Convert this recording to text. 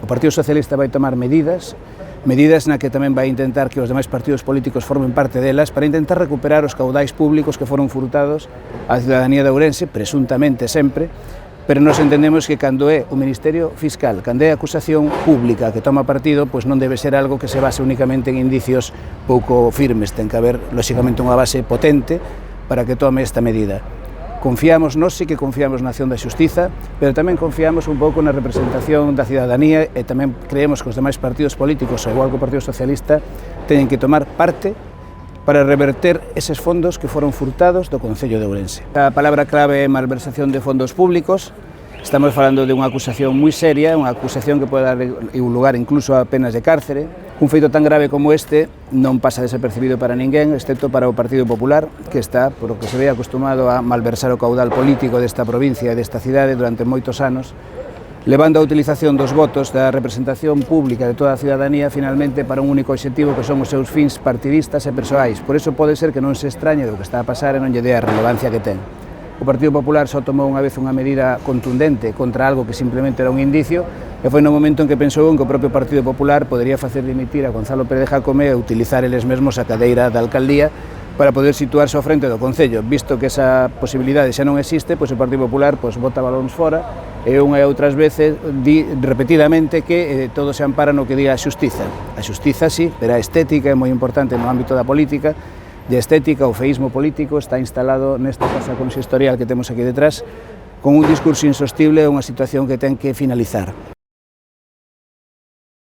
Partido Socialista vai tomar medidas na que tamén vai intentar que os demais partidos políticos formen parte delas para intentar recuperar os caudais públicos que foron furtados á cidadanía de Ourense, presuntamente sempre, pero nos entendemos que cando é o Ministerio Fiscal, cando é a acusación pública que toma partido, pois non debe ser algo que se base únicamente en indicios pouco firmes, ten que haber, lóxicamente, unha base potente para que tome esta medida. Confiamos, nós sí que confiamos na acción da Xustiza, pero tamén confiamos un pouco na representación da cidadanía e tamén creemos que os demais partidos políticos, igual que o Partido Socialista, teñen que tomar parte para reverter eses fondos que foron furtados do Concello de Ourense. A palabra clave é malversación de fondos públicos. Estamos falando de unha acusación moi seria, unha acusación que pode dar lugar incluso a penas de cárcere. Un feito tan grave como este non pasa desapercibido para ninguén, excepto para o Partido Popular, que está, por o que se ve, acostumado a malversar o caudal político desta provincia e desta cidade durante moitos anos, levando a utilización dos votos da representación pública de toda a cidadanía finalmente para un único obxectivo que son os seus fins partidistas e persoais. Por iso pode ser que non se extrañe do que está a pasar e non lle dé a relevancia que ten. O Partido Popular só tomou unha vez unha medida contundente contra algo que simplemente era un indicio e foi no momento en que pensou en que o propio Partido Popular podería facer dimitir a Gonzalo Pérez de Jacome e utilizar eles mesmos a cadeira da alcaldía para poder situarse ao frente do Concello. Visto que esa posibilidade xa non existe, pois o Partido Popular bota balóns fora e unha e outras veces di repetidamente que todo se ampara no que diga a Xustiza. A Xustiza sí, pero a estética é moi importante no ámbito da política. De estética, o feísmo político está instalado nesta casa consistorial que temos aquí detrás con un discurso insostible e unha situación que ten que finalizar.